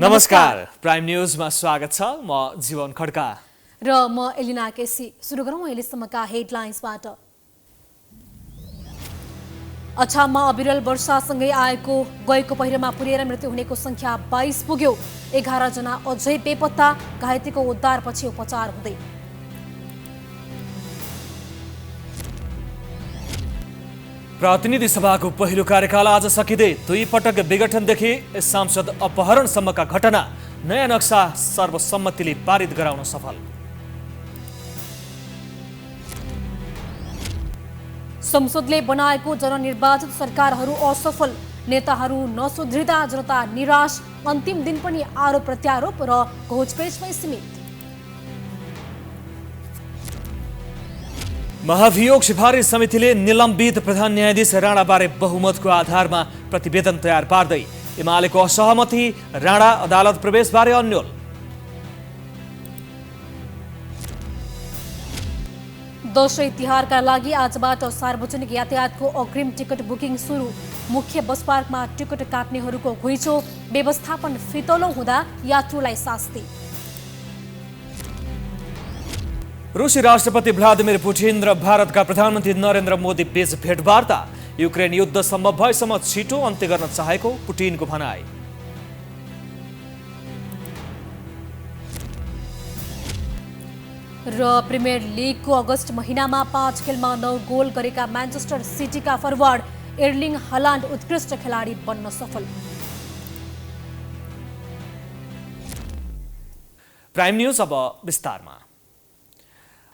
नमस्कार प्राइम न्यूजमा स्वागत छ। म जीवन खड्का र म एलिना केसी। सुरु गरौँ अहिलेसम्मका हेडलाइन्सबाट। अछाममा अविरल वर्षासँगै गएको पहिरोमा पुरेर मृत्यु हुनेको संख्या 22 पुग्यो। 11 जना अझै बेपत्ता, घाइतेको उद्धारपछि उपचार हुँदै। प्रतिनिधि सभाको पहिलो कार्यकाल आज सकिँदै 2 पटक विघटनदेखि सांसद अपहरणसम्मका घटना, नयाँ नक्सा सर्वसम्मतिले पारित गराउन सफल। संसदले बनाएको जननिर्वाचित सरकारहरू असफल, नेताहरू नसुध्रिँदा जनता निराश, अन्तिम दिन पनि आरोप प्रत्यारोप र घोचपेचमै सीमित। महाभियोग सिफारिस समितिले निलम्बित प्रधान न्यायाधीश राणाबारे बहुमतको आधारमा प्रतिवेदन तयार पार्दै। एमालेको असहमति, राणा अदालत प्रवेशबारे अन्यल। दशैं तिहारका लागि आजबाट सार्वजनिक यातायातको अग्रिम टिकट बुकिङ सुरु। मुख्य बस पार्कमा टिकट काट्नेहरूको घुइँचो, व्यवस्थापन फितलो हुँदा यात्रुलाई शास्ति। रुसी राष्ट्रपति भ्लादिमिर पुटिन र भारतका प्रधानमन्त्री नरेन्द्र मोदी बीच भेटवार्ता। युक्रेन युद्ध सम्भव भएसम्म छिटो अन्त्य गर्न चाहेको पुटिनको भनाई। र प्रिमियर लिगको अगस्त महिनामा 5 खेलमा 9 गोल गरेका म्यान्चेस्टर सिटीका फरवार्ड एर्लिङ हालान्ड उत्कृष्ट खेलाडी बन्न सफल। प्राइम न्यूज अब विस्तारमा।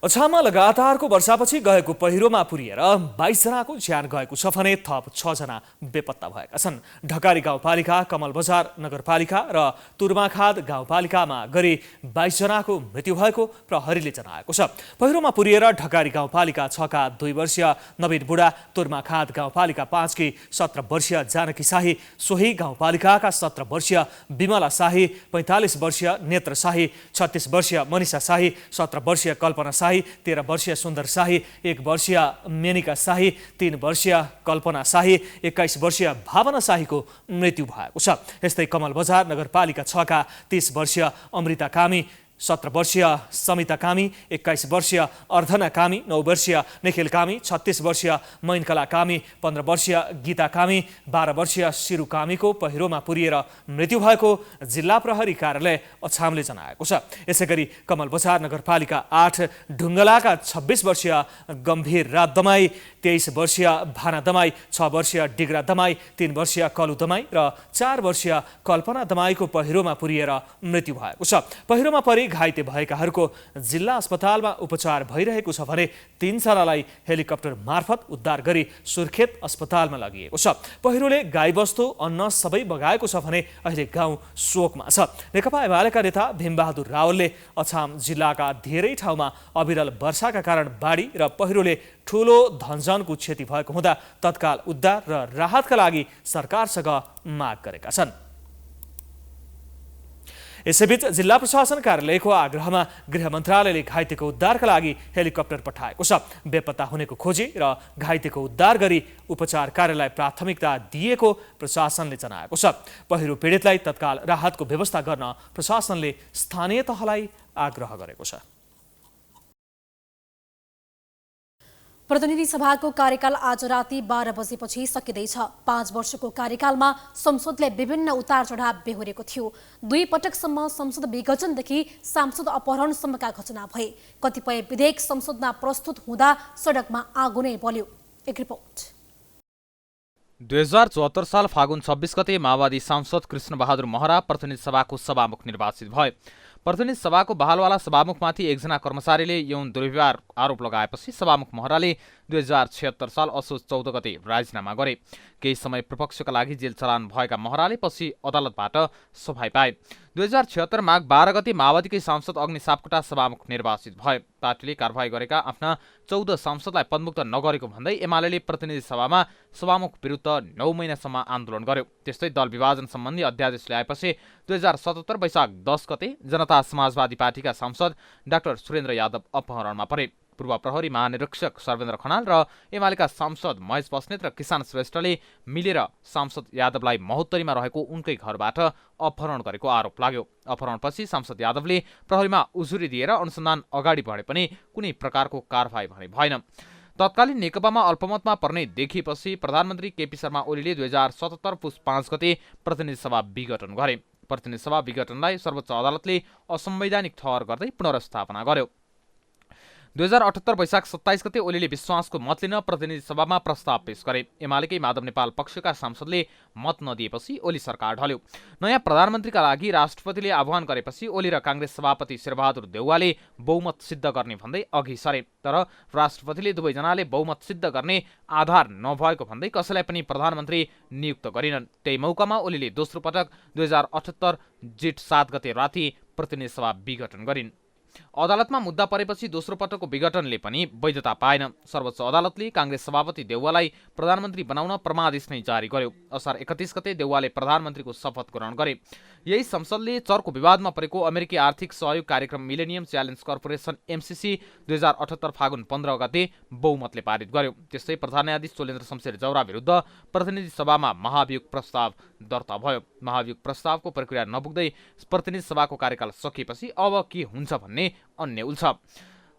अछाममा लगातारको वर्षापछि गएको पहिरोमा पुरिएर 22 जनाको ज्यान गएको छ भने थप 6 जना बेपत्ता भएका छन्। ढकारी गाउँपालिका, कमल बजार नगरपालिका र तुर्माखाद गाउँपालिकामा गरी 22 जनाको मृत्यु भएको प्रहरीले जनाएको छ। पहिरोमा पुरिएर ढकारी गाउँपालिका 6 का 2 वर्षीय नवीन बुढा, तुर्माखाद गाउँपालिका 5 की 17 वर्षीय जानकी शाही, सोही गाउँपालिकाका 17 वर्षीय विमला शाही, 45 वर्षीय नेत्र शाही, 36 वर्षीय मनिषा शाही, 17 वर्षीय कल्पना शाही, 13 वर्षीय सुन्दर शाही, 1 वर्षीय मेनिका शाही, 3 वर्षीय कल्पना शाही, 21 वर्षीय भावना शाहीको मृत्यु भएको छ। यस्तै कमल बजार नगरपालिका 6 का 30 वर्षीय अमृता कामी, 17 वर्षीय समिता कामी, 21 वर्षीय अर्धना कामी, 9 वर्षीय निखिल कामी, 36 वर्षीय मैनकला कामी, 15 वर्षीय गीता कामी, 12 वर्षीय शिरु कामीको पहिरोमा पुरिएर मृत्यु भएको जिल्ला प्रहरी कार्यालय अछामले जनाएको छ। यसैगरी कमल बजार नगरपालिका 8 ढुङ्गलाका 26 वर्षीय गम्भीर रात दमाई, 23 वर्षीय भाना दमाई, 6 वर्षीय डिग्रा दमाई, 3 वर्षीय कलु दमाई र 4 वर्षीय कल्पना दमाईको पहिरोमा पुरिएर मृत्यु भएको छ। पहिरोमा परि घाइते भएकाहरूको जिल्ला अस्पतालमा उपचार भइरहेको छ भने 3 जनालाई हेलिकप्टर मार्फत उद्धार गरी सुर्खेत अस्पतालमा लगिएको छ। पहिरोले गाईबस्तु, अन्न सबै बगाएको छ भने अहिले गाउँ शोकमा छ। नेकपा एमालेका नेता भीमबहादुर रावलले अछाम जिल्लाका धेरै ठाउँमा अविरल वर्षाका कारण बाढी र पहिरोले ठूलो धनजनको क्षति भएको हुँदा तत्काल उद्धार र राहतका लागि सरकारसँग माग गरेका छन्। यसैबीच जिल्ला प्रशासन कार्यालयको आग्रहमा गृह मन्त्रालयले घाइतेको उद्धारका लागि हेलिकप्टर पठाएको छ। बेपत्ता हुनेको खोजी र घाइतेको उद्धार गरी उपचार कार्यलाई प्राथमिकता दिएको प्रशासनले जनाएको छ। पहिरो पीडितलाई तत्काल राहतको व्यवस्था गर्न प्रशासनले स्थानीय तहलाई आग्रह गरेको छ। प्रतिनिधि सभाको कार्यकाल आज राति 12 बजेपछि सकिँदैछ। 5 वर्षको कार्यकालमा संसदले विभिन्न उतार चढाव बेहोरेको थियो। 2 पटकसम्म संसद विघटनदेखि सांसद अपहरणसम्मका घटना भए। कतिपय विधेयक संसदमा प्रस्तुत हुँदा सडकमा आगो नै बल्यो। एक रिपोर्ट। 2074 साल फागुन 26 गते माओवादी सांसद कृष्णबहादुर महरा प्रतिनिधि सभाको सभामुख निर्वाचित भए। प्रतिनिधि सभाको बहालवाला सभामुखमाथि 1 जना कर्मचारीले यौन दुर्व्यवहार आरोप लगाएपछि सभामुख महराले 2076 साल असोज 14 गते राजीनामा गरे। केही समय प्रपक्षका लागि जेल चलान भएका महराले पछि अदालतबाट सफाई पाए। 2076 माघ 12 गते माओवादीकै सांसद अग्नि सापकोटा सभामुख निर्वाचित भए। पार्टीले कारबाही गरेका आफ्ना 14 सांसदलाई पदमुक्त नगरेको भन्दै एमाले प्रतिनिधि सभामा सभामुख विरुद्ध 9 महिनासम्म आन्दोलन गर्यो। त्यस्तै दल विभाजन सम्बन्धी अध्यादेश ल्याएपछि 2077 वैशाख 10 गते जनता समाजवादी पार्टीका सांसद डाक्टर सुरेन्द्र यादव अपहरणमा परे। पूर्व प्रहरी महानिरीक्षक सर्वेन्द्र खनाल र एमालेका सांसद महेश बस्नेत र किसान श्रेष्ठले मिलेर सांसद यादवलाई महोत्तरीमा रहेको उनकै घरबाट अपहरण गरेको आरोप लाग्यो। अपहरणपछि सांसद यादवले प्रहरीमा उजुरी दिएर अनुसन्धान अगाडि बढे पनि कुनै प्रकारको कारबाही भने भएन। तत्कालीन नेकपामा अल्पमतमा पर्ने देखिएपछि प्रधानमन्त्री केपी शर्मा ओलीले 2077 पुस 5 गते प्रतिनिधि सभा विघटन गरे। प्रतिनिधि सभा विघटनलाई सर्वोच्च अदालतले असंवैधानिक ठहर गर्दै पुनर्स्थापना गर्यो। 2078 वैशाख 27 गते ओलीले विश्वासको मत लिन प्रतिनिधि सभामा प्रस्ताव पेश गरे। एमालेकै माधव नेपाल पक्षका सांसदले मत नदिएपछि ओली सरकार ढल्यो। नयाँ प्रधानमन्त्रीका लागि राष्ट्रपतिले आह्वान गरेपछि ओली र कांग्रेस सभापति शेरबहादुर देउवाले बहुमत सिद्ध गर्ने भन्दै अघि सरे। तर राष्ट्रपतिले दुवैजनाले बहुमत सिद्ध गर्ने आधार नभएको भन्दै कसैलाई पनि प्रधानमन्त्री नियुक्त गरिनन्। त्यही मौकामा ओलीले दोस्रो पटक 2078 जेठ 7 गते राति प्रतिनिधि सभा विघटन गरिन्। अदालतमा मुद्दा परेपछि दोस्रो पटकको विघटनले पनि वैधता पाएन। सर्वोच्च अदालतले कांग्रेस सभापति देउवालाई प्रधानमन्त्री बनाउन परमादेश नै जारी गर्यो। असार 31 गते देउवाले प्रधानमन्त्रीको शपथ ग्रहण गरे। यही संसदले चर्को विवादमा परेको अमेरिकी आर्थिक सहयोग कार्यक्रम मिलेनियम च्यालेन्ज कर्पोरेसन MCC 2078 फागुन 15 गते बहुमतले पारित गर्यो। त्यस्तै प्रधान न्यायाधीश चोलेन्द्र शमशेर जौरा विरुद्ध प्रतिनिधि सभामा महाभियोग प्रस्ताव दर्ता भयो। महाभियोग प्रस्तावको प्रक्रिया नपुग्दै प्रतिनिधि सभाको कार्यकाल सकिएपछि अब के हुन्छ भन्ने अन्य उल्छ।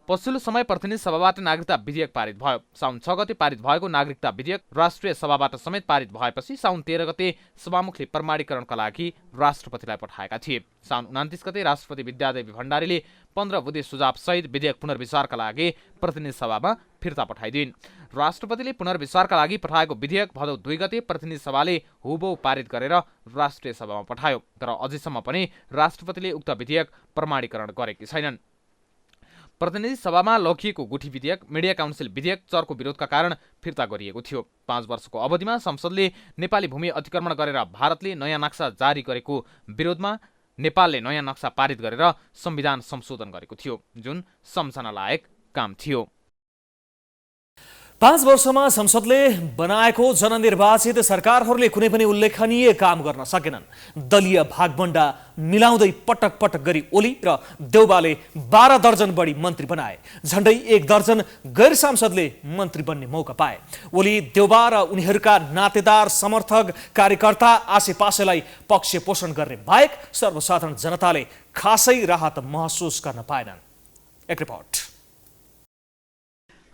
पछिल्लो समय प्रतिनिधि सभाबाट नागरिकता विधेयक पारित भयो। साउन 6 गते पारित भएको नागरिकता विधेयक राष्ट्रिय सभाबाट समेत पारित भएपछि साउन 13 गते सभामुखले प्रमाणीकरणका लागि राष्ट्रपतिलाई पठाएका थिए। साउन 29 गते राष्ट्रपति विद्यादेवी भण्डारीले 15 बुँदे सुझाव सहित विधेयक पुनर्विचारका लागि प्रतिनिधि सभामा फिर्ता पठाइदिन्। राष्ट्रपतिले पुनर्विचारका लागि पठाएको विधेयक भदौ 2 गते प्रतिनिधि सभाले हुबहु पारित गरेर राष्ट्रिय सभामा पठायो। तर अझैसम्म पनि राष्ट्रपतिले उक्त विधेयक प्रमाणीकरण गरेकी छैनन्। प्रतिनिधि सभामा लखिएको गुठी विधेयक मिडिया काउन्सिल विधेयक चरको विरोधका कारण फिर्ता गरिएको थियो। 5 वर्षको अवधिमा संसदले नेपाली भूमि अतिक्रमण गरेर भारतले नयाँ नक्सा जारी गरेको विरोधमा नेपालले नयाँ नक्सा पारित गरेर संविधान संशोधन गरेको थियो, जुन सम्झना लायक काम थियो। 5 वर्षमा संसदले बनाएको जननिर्वाचित सरकारहरूले कुनै पनि उल्लेखनीय काम गर्न सकेनन्। दलीय भागबण्डा मिलाउँदै पटक पटक गरी ओली र देउवाले 12 दर्जन बढी मन्त्री बनाए। झण्डै 1 दर्जन गैर सांसदले मन्त्री बन्ने मौका पाए। ओली देउवा र उनीहरूका नातेदार समर्थक कार्यकर्ता आसेपासेलाई पक्ष पोषण गर्ने बाहेक सर्वसाधारण जनताले खासै राहत महसुस गर्न पाएनन्। एक रिपोर्ट।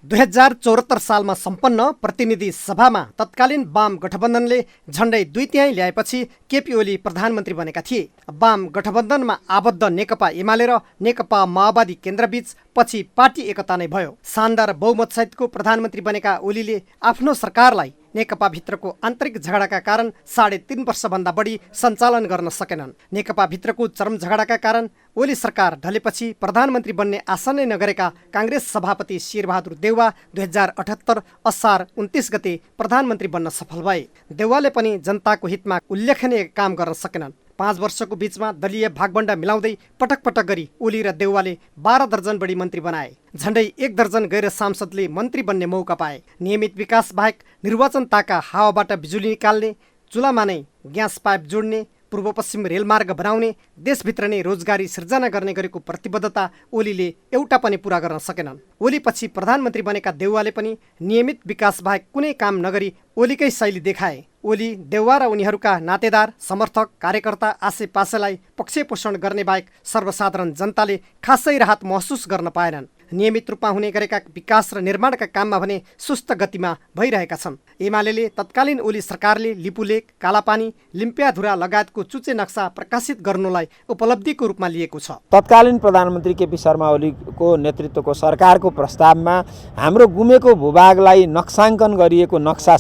2074 सालमा सम्पन्न प्रतिनिधि सभामा तत्कालीन वाम गठबन्धनले झण्डै 2/3 ल्याएपछि केपी ओली प्रधानमन्त्री बनेका थिए। वाम गठबन्धनमा आबद्ध नेकपा एमाले र नेकपा माओवादी केन्द्रबीच पछि पार्टी एकता नै भयो। शानदार बहुमतसहितको प्रधानमन्त्री बनेका ओलीले आफ्नो सरकारलाई नेकपा भित्रको आन्तरिक झगडाका कारण 3.5 वर्षभन्दा बढी सञ्चालन गर्न सकेनन्। नेकपा भित्रको चरम झगडाका कारण ओली सरकार ढलेपछि प्रधानमन्त्री बन्ने आशा नै नगरेका कांग्रेस सभापति शेरबहादुर देउवा 2078 असार 29 गते प्रधानमन्त्री बन्न सफल भए। देउवाले पनि जनताको हितमा उल्लेखनीय काम गर्न सकेनन्। 5 वर्षको बीचमा दलीय भागबण्डा मिलाउँदै पटक पटक गरी ओली र देउवाले 12 दर्जन बढी मन्त्री बनाए। झण्डै 1 दर्जन गैर सांसदले मन्त्री बन्ने मौका पाए। नियमित विकास बाहेक निर्वाचन ताका हावाबाट बिजुली निकाल्ने, चुलामा नै ग्यास पाइप जोड्ने, पूर्व पश्चिम रेलमार्ग बनाउने, देशभित्र नै रोजगारी सिर्जना गर्ने गरेको प्रतिबद्धता ओलीले एउटा पनि पूरा गर्न सकेनन्। ओली पछि प्रधानमन्त्री बनेका देउवाले पनि नियमित विकास बाहेक कुनै काम नगरी ओलीकै शैली देखाए। ओली देउवा र उनीहरूका नातेदार समर्थक कार्यकर्ता आसेपासेलाई पक्षपोषण गर्ने बाहेक सर्वसाधारण जनताले खासै राहत महसुस गर्न पाएनन्। नियमित रूपमा हुने गरेका विकास र निर्माणका काममा भने सुस्त गतिमा भइरहेका छन्। एमाले तत्कालीन ओली सरकारले लिपुलेक, कालापानी, लिम्पियाधुरा लगायतको चुचे नक्सा प्रकाशित गर्नुलाई उपलब्धिको रूपमा लिएको छ। तत्कालीन प्रधानमन्त्री केपी शर्मा ओलीको नेतृत्वको सरकारको प्रस्तावमा हाम्रो गुमेको भूभागलाई नक्साङ्कन गरिएको नक्सा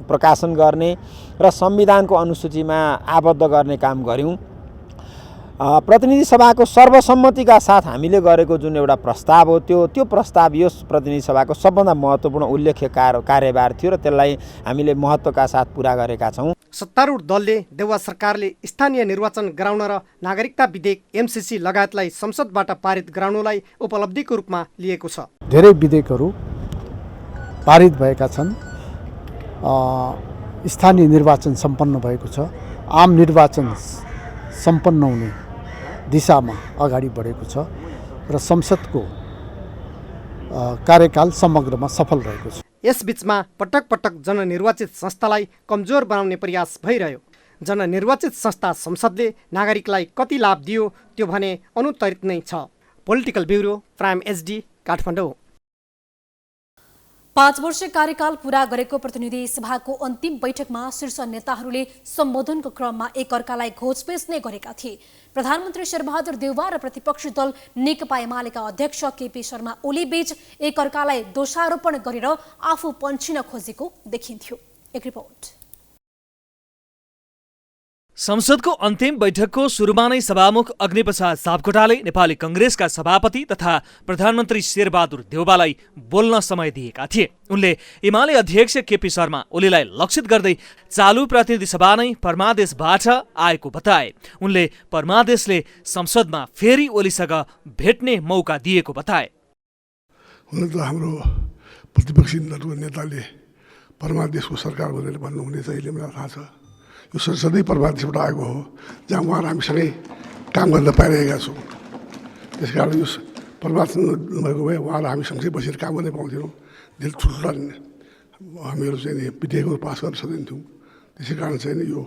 प्रकाशन गर्ने र संविधानको अनुसूचीमा आबद्ध गर्ने काम गर्यौँ। प्रतिनिधि सभाको सर्वसम्मतिका साथ हामीले गरेको जुन एउटा प्रस्ताव हो त्यो प्रस्ताव यो प्रतिनिधि सभाको सबभन्दा महत्त्वपूर्ण उल्लेख्य कार्यभार थियो र त्यसलाई हामीले महत्त्वका साथ पुरा गरेका छौँ। सत्तारूढ दलले देउवा सरकारले स्थानीय निर्वाचन गराउन र नागरिकता विधेयक MCC लगायतलाई संसदबाट पारित गराउनुलाई उपलब्धिको रूपमा लिएको छ। धेरै विधेयकहरू पारित भएका छन्। स्थानीय निर्वाचन सम्पन्न भएको छ। आम निर्वाचन सम्पन्न हुने दिशामा अगाडि बढेको छ र संसदको कार्यकाल समग्रमा सफल रहेको छ। यसबीचमा पटक पटक जननिर्वाचित संस्थालाई कमजोर बनाउने प्रयास भइरह्यो। जननिर्वाचित संस्था संसदले नागरिकलाई कति लाभ दियो त्यो भने अनुत्तरित नै छ। Political bureau, prime HD, Kathmandu. 5 वर्ष कार्यकाल पूरा गरेको प्रतिनिधि सभाको अन्तिम बैठकमा शीर्ष नेताहरूले सम्बोधनको क्रममा एकअर्कालाई घोचपेच नै गरेका थिए। प्रधानमन्त्री शेरबहादुर देउवा र प्रतिपक्षी दल नेकपा एमालेका अध्यक्ष केपी शर्मा ओली बीच एकअर्कालाई दोषारोपण गरेर आफू पन्छिन खोजेको देखिन्थ्यो। एक रिपोर्ट। संसदको अन्तिम बैठकको सुरुमा नै सभामुख अग्निप्रसाद सापकोटाले नेपाली कङ्ग्रेसका सभापति तथा प्रधानमन्त्री शेरबहादुर देउवालाई बोल्न समय दिएका थिए। उनले एमाले अध्यक्ष केपी शर्मा ओलीलाई लक्षित गर्दै चालु प्रतिनिधि सभा नै परमादेशबाट आएको बताए। उनले परमादेशले संसदमा फेरि ओलीसँग भेट्ने मौका दिएको बताए। हुन त हाम्रो प्रतिपक्षी दलको नेताले परमादेशको सरकार भनेर भन्नुहुनेछ, अहिले मलाई थाहा छ। यो संसदै परमादेशबाट आएको हो, जहाँ उहाँहरू हामीसँगै काम गर्न पाइरहेका छौँ। त्यस कारण यो परमादेश नभएको भए उहाँहरू हामी सँगै बसेर काम गर्नै पाउँथेनौँ। धेरै ठुल्ठुला हामीहरू चाहिँ नि विधेयकहरू पास गर्न सक्दैनथ्यौँ। त्यसै कारण चाहिँ नि यो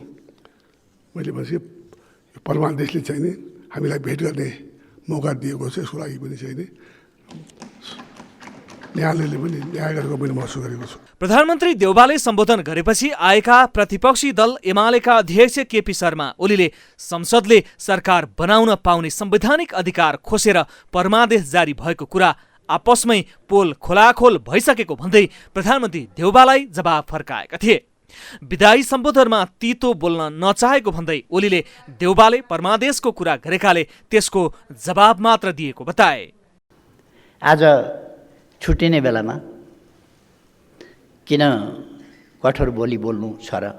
मैले भनेपछि यो परमादेशले चाहिँ नि हामीलाई भेट गर्ने मौका दिएको छ। यसको लागि पनि चाहिँ नि न्यायालयले पनि न्याय गरेको मैले महसुस गरेको छु। प्रधानमन्त्री देउवाले सम्बोधन गरेपछि आएका प्रतिपक्षी दल एमालेका अध्यक्ष केपी शर्मा ओलीले संसदले सरकार बनाउन पाउने संवैधानिक अधिकार खोसेर परमादेश जारी भएको कुरा आपसमै पोल खोलाखोल भइसकेको भन्दै प्रधानमन्त्री देउवालाई जवाब फर्काएका थिए। विदायी सम्बोधनमा तितो बोल्न नचाहेको भन्दै ओलीले देउवाले परमादेशको कुरा गरेकाले त्यसको जवाब मात्र दिएको बताए। आज छुट्टिने बेलामा किन कठोर बोली बोल्नु छ र?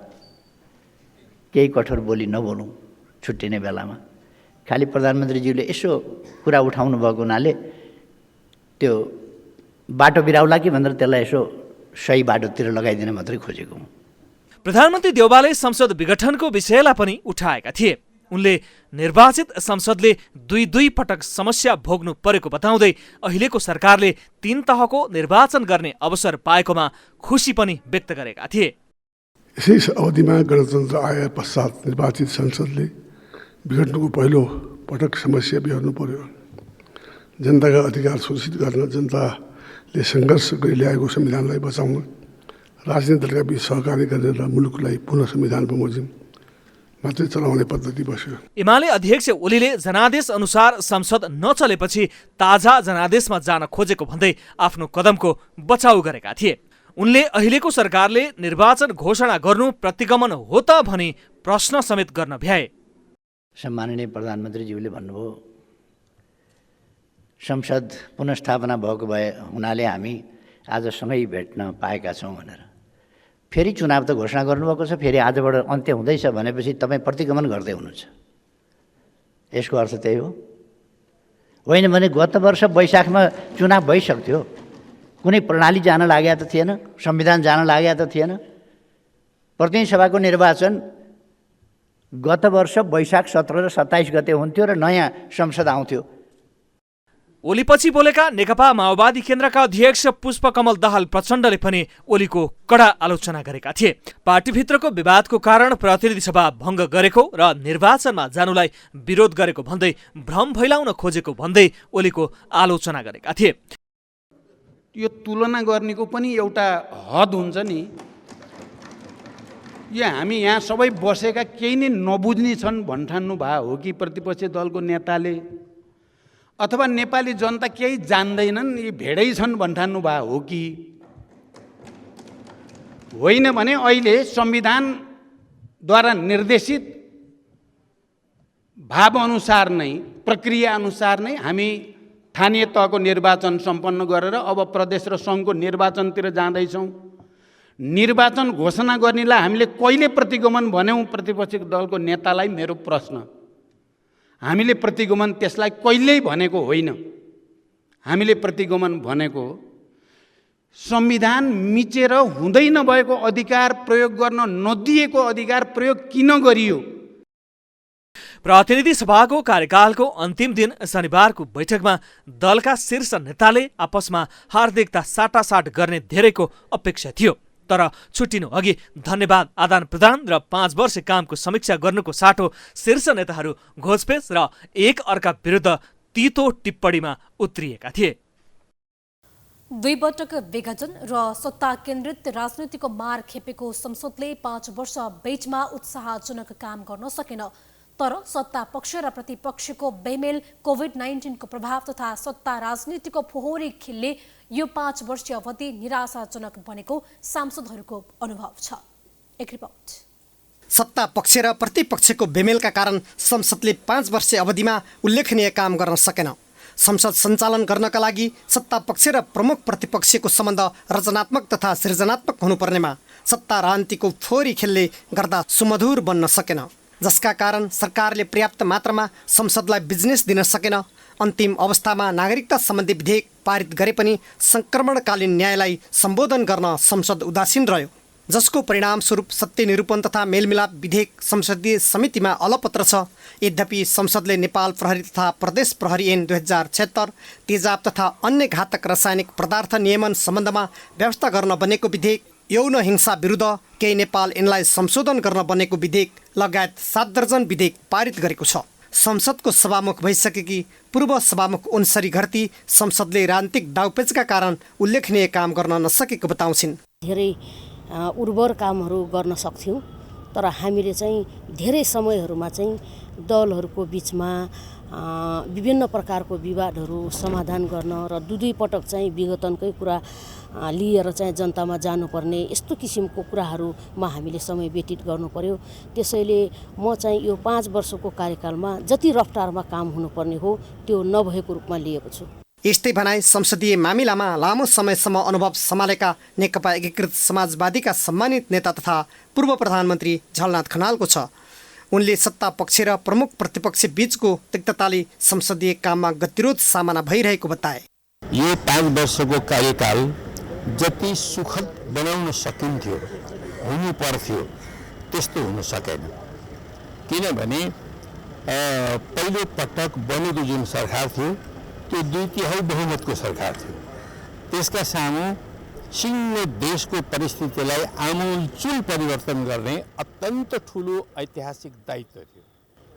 केही कठोर बोली नबोलौँ छुट्टिने बेलामा। खालि प्रधानमन्त्रीज्यूले यसो कुरा उठाउनु भएको हुनाले त्यो बाटो बिराउला कि भनेर त्यसलाई यसो सही बाटोतिर लगाइदिन मात्रै खोजेको हुँ। प्रधानमन्त्री देउवाले संसद विघटनको विषयलाई पनि उठाएका थिए। उनले निर्वाचित संसदले दुई पटक समस्या भोग्नु परेको बताउँदै अहिलेको सरकारले 3 तहको निर्वाचन गर्ने अवसर पाएकोमा खुसी पनि व्यक्त गरेका थिए। यसै अवधिमा गणतन्त्र आए पश्चात निर्वाचित संसदले विघटनको पहिलो पटक समस्या बिहोर्नु पर्यो। जनताका अधिकार सुरक्षित गर्न, जनताले सङ्घर्ष गरी ल्याएको संविधानलाई बचाउन राजनीतिक दलका बीच सहकारी गरेर मुलुकलाई पुनः संविधान बमोजिम मात्रै चलाउने पद्धति बस्यो। एमाले अध्यक्ष ओलीले जनादेश अनुसार संसद नचलेपछि ताजा जनादेशमा जान खोजेको भन्दै आफ्नो कदमको बचाउ गरेका थिए। उनले अहिलेको सरकारले निर्वाचन घोषणा गर्नु प्रतिगमन हो त भनी प्रश्न समेत गर्न भ्याए। सम्माननीय प्रधानमन्त्रीज्यूले भन्नुभयो संसद पुनर्स्थापना भएको भए हुनाले हामी आज सँगै भेट्न पाएका छौँ भनेर। फेरि चुनाव त घोषणा गर्नुभएको छ, फेरि आजबाट अन्त्य हुँदैछ भनेपछि तपाईँ प्रतिगमन गर्दै हुनुहुन्छ। यसको अर्थ त्यही हो? होइन भने गत वर्ष वैशाखमा चुनाव भइसक्थ्यो, कुनै प्रणाली जान लागेको त थिएन, संविधान जान लागेको त थिएन। प्रतिनिधि सभाको निर्वाचन गत वर्ष वैशाख 17 र 27 गते हुन्थ्यो र नयाँ संसद आउँथ्यो। ओलीपछि बोलेका नेकपा माओवादी केन्द्रका अध्यक्ष पुष्पकमल दाहाल प्रचण्डले पनि ओलीको कडा आलोचना गरेका थिए। पार्टीभित्रको विवादको कारण प्रतिनिधि सभा भङ्ग गरेको र निर्वाचनमा जानुलाई विरोध गरेको भन्दै भ्रम फैलाउन खोजेको भन्दै ओलीको आलोचना गरेका थिए। यो तुलना गर्नेको पनि एउटा हद हुन्छ नि। यो हामी यहाँ सबै बसेका केही नै नबुझ्ने छन् भन्ठान्नु भयो हो कि प्रतिपक्षी दलको नेताले, अथवा नेपाली जनता केही जान्दैनन्, यी भेडै छन् भन्ठान्नु भयो हो कि होइन भने अहिले संविधानद्वारा निर्देशित भावअनुसार नै, प्रक्रियाअनुसार नै हामी स्थानीय तहको निर्वाचन सम्पन्न गरेर अब प्रदेश र सङ्घको निर्वाचनतिर जाँदैछौँ। निर्वाचन घोषणा गर्नेलाई हामीले कहिले प्रतिगमन भन्यौँ? प्रतिपक्षी दलको नेतालाई मेरो प्रश्न। हामीले प्रतिगमन त्यसलाई कहिल्यै भनेको होइन। हामीले प्रतिगमन भनेको संविधान मिचेर हुँदै नभएको अधिकार प्रयोग गर्न नदिएको अधिकार प्रयोग किन गरियो? प्रतिनिधि सभाको कार्यकालको अन्तिम दिन शनिबारको बैठकमा दलका शीर्ष नेताले आपसमा हार्दिकता साटासाट गर्ने धेरैको अपेक्षा थियो। तर छुट्टिनु अघि धन्यवाद आदान प्रदान र 5 वर्ष कामको समीक्षा गर्नुको साटो शीर्ष नेताहरू घोचपेच र एक अर्का विरुद्ध तीतो टिप्पणीमा उत्रिएका थिए। 2 पटक विभाजन र सत्ता केन्द्रित राजनीतिको मार खेपेको संसदले 5 वर्ष बीचमा उत्साहजनक काम गर्न सकेन। तर सत्ता पक्ष र प्रतिपक्षको बेमेल, कोभिड-19 को प्रभाव तथा सत्ता राजनीतिको फोहोरी खेलले यो 5 वर्षीय अवधि निराशाजनक बनेको सांसदहरूको अनुभव छ। एक रिपोर्ट। सत्ता पक्ष र प्रतिपक्षको बेमेलका कारण संसदले 5 वर्ष अवधिमा उल्लेखनीय काम गर्न सकेन। संसद सञ्चालन गर्नका लागि सत्ता पक्ष र प्रमुख प्रतिपक्षको सम्बन्ध रचनात्मक तथा सृजनात्मक हुनुपर्नेमा सत्ता राजनीतिको फोहोरी खेलले गर्दा सुमधुर बन्न सकेन, जसका कारण सरकारले पर्याप्त मात्रामा संसदलाई बिजनेस दिन सकेन। अन्तिम अवस्थामा नागरिकता सम्बन्धी विधेयक पारित गरे पनि संक्रमणकालीन न्यायलाई सम्बोधन गर्न संसद उदासीन रह्यो, जसको परिणामस्वरूप सत्य निरूपण तथा मेलमिलाप विधेयक संसदीय समितिमा अलपत्र छ। यद्यपि संसदले नेपाल प्रहरी तथा प्रदेश प्रहरी ऐन 2076, तेजाब तथा अन्य घातक रासायनिक पदार्थ नियमन सम्बन्धमा व्यवस्था गर्न बनेको विधेयक, यौन हिंसा विरुद्ध केही नेपाल ऐनलाई संशोधन गर्न बनेको विधेयक लगायत 7 दर्जन विधेयक पारित गरेको छ। संसदको सभामुख भइसकेकी पूर्व सभामुख ओन्सरी घरती संसदले राजनीतिक दाउपेचका कारण उल्लेखनीय काम गर्न नसकेको बताउँछिन्। धेरै उर्वर कामहरू गर्न सक्थ्यौँ, तर हामीले चाहिँ धेरै समयहरूमा चाहिँ दलहरूको बिचमा विभिन्न प्रकारको विवादहरू समाधान गर्न र 2 पटक चाहिँ विघटनकै कुरा लिएर चाहिँ जनतामा जानुपर्ने यस्तो किसिमको कुराहरूमा हामीले समय व्यतीत गर्नु पर्यो। त्यसैले म चाहिँ यो 5 वर्षको कार्यकालमा जति रफ्तारमा काम हुनुपर्ने हो त्यो नभएको रूपमा लिएको छु। यस्तै भनाई संसदीय मामिलामा लामो समयसम्म अनुभव सम्हालेका नेकपा एकीकृत समाजवादीका सम्मानित नेता तथा पूर्व प्रधानमन्त्री झलनाथ खनालको छ। उनले सत्ता पक्ष र प्रमुख प्रतिपक्ष बीचको तिक्तताले संसदीय काममा गतिरोध सामना भइरहेको बताए। यो 5 वर्षको कार्यकाल जति सुखद बनाउन सकिन्थ्यो, हुनु पर्थ्यो, त्यस्तो हुन सकेन। किनभने पहिलो पटक बनेको जुन सरकार थियो त्यो 2/3 बहुमतको सरकार थियो। त्यसका सामु सिङ्गो देशको परिस्थितिलाई आमूलचूल परिवर्तन गर्ने अत्यन्त ठुलो ऐतिहासिक दायित्व थियो।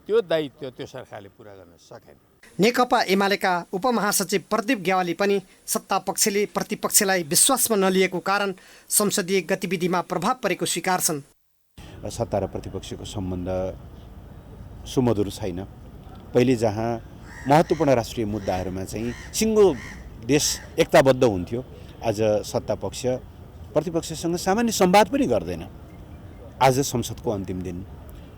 त्यो दायित्व त्यो सरकारले पुरा गर्न सकेन। नेकपा एमालेका उपमहासचिव प्रदीप ग्यावाली पनि सत्ता पक्षले प्रतिपक्षलाई विश्वासमा नलिएको कारण संसदीय गतिविधिमा प्रभाव परेको स्वीकार छन्। सत्ता र प्रतिपक्षको सम्बन्ध सुमधुर छैन। पहिले जहाँ महत्त्वपूर्ण राष्ट्रिय मुद्दाहरूमा चाहिँ सिङ्गो देश एकताबद्ध हुन्थ्यो, आज सत्ता पक्ष प्रतिपक्षसँग सामान्य संवाद पनि गर्दैन। आज संसदको अन्तिम दिन,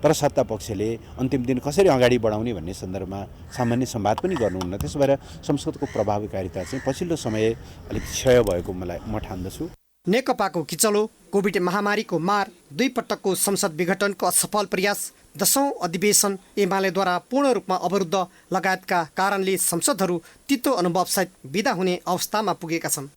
तर सत्ता पक्षले अन्तिम दिन कसरी अगाडि बढाउने भन्ने सन्दर्भमा सामान्य संवाद पनि गर्नुहुन्न। त्यसो भएर संसदको प्रभावकारिता चाहिँ पछिल्लो समय अलिक क्षय भएको म ठान्दछु। नेकपाको किचलो, कोभिड महामारीको मार, 2 पटकको संसद विघटनको असफल प्रयास, 10औं अधिवेशन एमालेद्वारा पूर्ण रूपमा अवरुद्ध लगायतका कारणले संसदहरू तितो अनुभवसहित बिदा हुने अवस्थामा पुगेका छन्।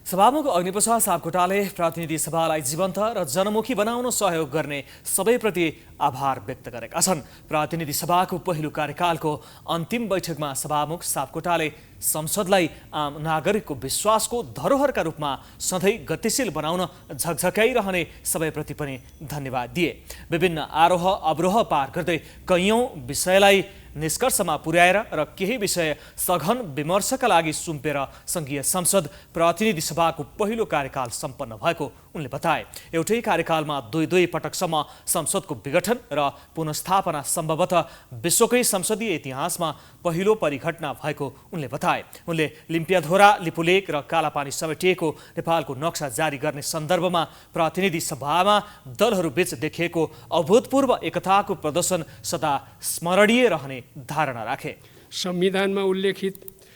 सभामुख अग्निप्रसाद सापकोटाले प्रतिनिधि सभालाई जीवन्त र जनमुखी बनाउन सहयोग गर्ने सबैप्रति आभार व्यक्त गरेका छन्। प्रतिनिधि सभाको पहिलो कार्यकालको अन्तिम बैठकमा सभामुख सापकोटाले संसदलाई आम नागरिकको विश्वासको धरोहरका रूपमा सधैँ गतिशील बनाउन झकझकाइरहने सबैप्रति पनि धन्यवाद दिए। विभिन्न आरोह अवरोह पार गर्दै कैयौं विषयलाई निष्कर्षमा पुर्याएर र केही विषय सघन विमर्शका लागि सुम्पेर सङ्घीय संसद प्रतिनिधि सभाको पहिलो कार्यकाल सम्पन्न भएको उनले बताए। एउटै कार्यकालमा 2 पटकसम्म संसदको विघटन र पुनस्थापना सम्भवतः विश्वकै संसदीय इतिहासमा पहिलो परिघटना भएको उनले बताए। उनले लिम्पियाधोरा, लिपुलेक र कालापानी समेटिएको नेपालको नक्सा जारी गर्ने सन्दर्भमा प्रतिनिधि सभामा दलहरूबीच देखिएको अभूतपूर्व एकताको प्रदर्शन सदा स्मरणीय रहने धारणा राखे। संविधानमा उल्लेखित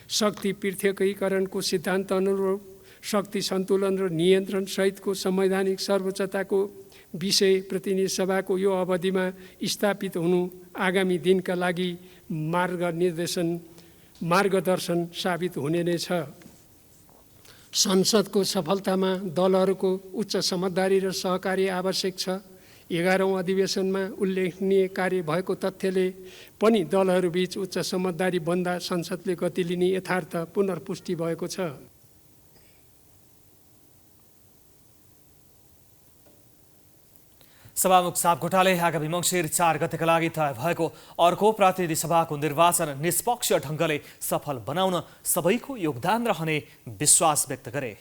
शक्ति पृथकीकरणको सिद्धान्त अनुरूप शक्ति सन्तुलन र नियन्त्रण सहितको संवैधानिक सर्वोच्चताको विषय प्रतिनिधि सभाको यो अवधिमा स्थापित हुनु आगामी दिनका लागि मार्गदर्शन साबित हुने नै छ। संसदको सफलतामा दलहरूको उच्च समझदारी र सहकारी आवश्यक छ। 11औं अधिवेशनमा उल्लेखनीय कार्य भएको तथ्यले पनि दलहरूबीच उच्च समझदारी बन्दा संसदले गति लिने यथार्थ पुनर्पुष्टि भएको छ। सभामुख सापकोटाले आगामी मङ्सिर 4 गतेका लागि तय भएको अर्को प्रतिनिधि सभाको निर्वाचन निष्पक्ष ढङ्गले सफल बनाउन सबैको योगदान रहने विश्वास व्यक्त गरे।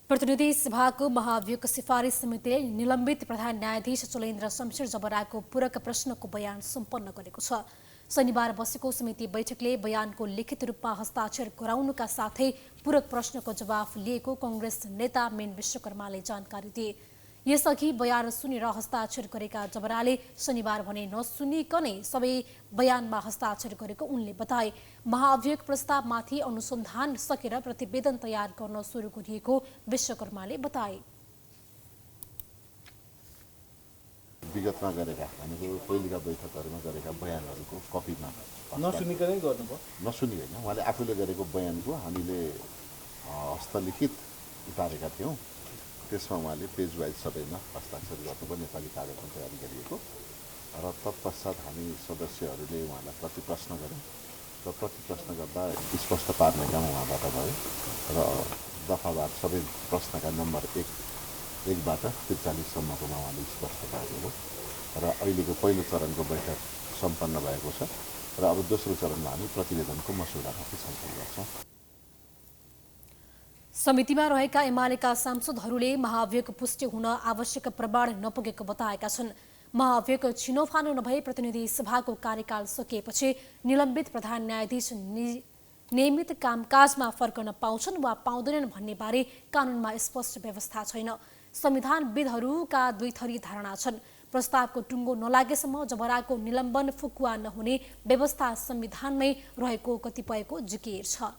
प्रतिनिधि सभाको महाभियोगको सिफारिस समितिले निलम्बित प्रधान न्यायाधीश चलेन्द्र शमशेर जबराको पूरक प्रश्नको बयान सम्पन्न गरेको छ। शनिबार बसेको समिति बैठकले बयानको लिखित रूपमा हस्ताक्षर गराउनुका साथै पूरक प्रश्नको जवाफ लिएको कांग्रेस नेता मेन विश्वकर्माले जानकारी दिए। यसअघि बयान सुनेर हस्ताक्षर गरेका जबराले शनिबार भने नसुनिकनै सबै बयानमा हस्ताक्षर गरेको उनले बताए। महाभियोग प्रस्तावमाथि अनुसन्धान सकेर प्रतिवेदन तयार गर्न सुरु गरिएको विश्वकर्माले बताए। विगतमा गरेका भनेको पहिलेका बैठकहरूमा गरेका बयानहरूको कपीमा नसुनिकनै गर्नुभयो? नसुनि होइन, उहाँले आफूले गरेको बयानको हामीले हस्तलिखित उतारेका थियौँ। त्यसमा उहाँले पेज वाइज सबैमा हस्ताक्षर गर्नुभयो। नेपाली कागजमा तयारी गरिएको र तत्पश्चात हामी सदस्यहरूले उहाँलाई प्रतिप्रश्न गऱ्यौँ र प्रतिप्रश्न गर्दा स्पष्ट पार्ने काम उहाँबाट भयो र दफावार सबै प्रश्नका नम्बर 1बाट 43सम्मकोमा उहाँले स्पष्ट पार्नुभयो र अहिलेको पहिलो चरणको बैठक सम्पन्न भएको छ र अब दोस्रो चरणमा हामी प्रतिवेदनको मसौदामाथि छलफल गर्छौँ। समितिमा रहेका एमालेका सांसदहरूले महाभियोग पुष्टि हुन आवश्यक प्रमाण नपुगेको बताएका छन्। महाभियोग छिनोफानो नभई प्रतिनिधि सभाको कार्यकाल सकिएपछि निलम्बित प्रधान न्यायाधीश नियमित कामकाजमा फर्कन पाउँछन् वा पाउँदैनन् भन्ने बारे कानूनमा स्पष्ट व्यवस्था छैन। संविधानविदहरूका दुई थरी धारणा छन्। प्रस्तावको टुङ्गो नलागेसम्म जबराको निलम्बन फुकुवा नहुने व्यवस्था संविधानमै रहेको कतिपयको जिकिर छ।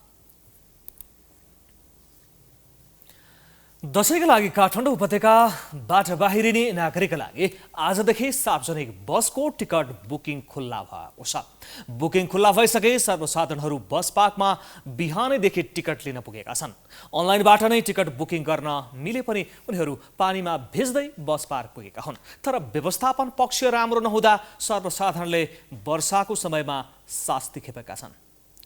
दशैंका लागि काठमाडौँ उपत्यकाबाट बाहिरिने नागरिकका लागि आजदेखि सार्वजनिक बसको टिकट बुकिङ खुल्ला भएको छ। बुकिङ खुल्ला भइसके सर्वसाधारणहरू बस पार्कमा बिहानैदेखि टिकट लिन पुगेका छन्। अनलाइनबाट नै टिकट बुकिङ गर्न मिले पनि उनीहरू पानीमा भिज्दै बस पार्क पुगेका हुन्। तर व्यवस्थापन पक्ष राम्रो नहुँदा सर्वसाधारणले वर्षाको समयमा शास्ति खेपेका छन्।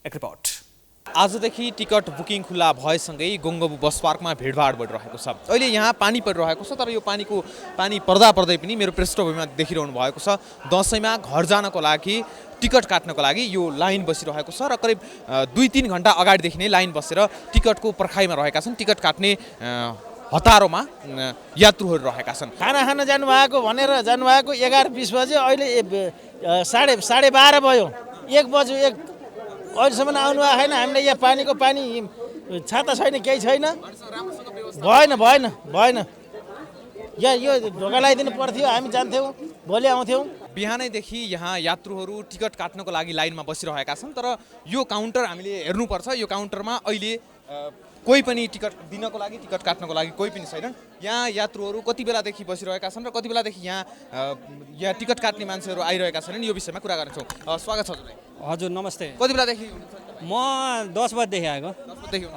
एक रिपोर्ट। आजदेखि टिकट बुकिङ खुल्ला भएसँगै गङ्गबु बस पार्कमा भिडभाड बढिरहेको छ। अहिले यहाँ पानी परिरहेको छ, तर यो पानी पर्दा पर्दै पनि मेरो पृष्ठभूमिमा देखिरहनु भएको छ। दसैँमा घर जानको लागि टिकट काट्नको लागि यो लाइन बसिरहेको छ र करिब 2-3 घण्टा अगाडिदेखि नै लाइन बसेर टिकटको पर्खाइमा रहेका छन्। टिकट काट्ने हतारोमा यात्रुहरू रहेका छन्। खाना खान जानुभएको भनेर जानुभएको 11:20 बजे, अहिले 12:30 भयो। 1 बज्यो, अहिलेसम्म आउनु भएको छैन। हामीले यहाँ पानी छाता छैन, केही छैन। भएन यहाँ यो ढोका लगाइदिनु पर्थ्यो, हामी जान्थ्यौँ, भोलि आउँथ्यौँ। बिहानैदेखि यहाँ यात्रुहरू टिकट काट्नको लागि लाइनमा बसिरहेका छन्। तर यो काउन्टर हामीले हेर्नुपर्छ। यो काउन्टरमा अहिले कोही पनि टिकट दिनको लागि, टिकट काट्नको लागि कोही पनि छैनन्। यहाँ यात्रुहरू कति बेलादेखि बसिरहेका छन् र कति बेलादेखि यहाँ टिकट काट्ने मान्छेहरू आइरहेका छन्, यो विषयमा कुरा गर्छौँ। स्वागत छ हजुर। हजुर नमस्ते। कति बेलादेखि? म 10 बजेदेखि आएको।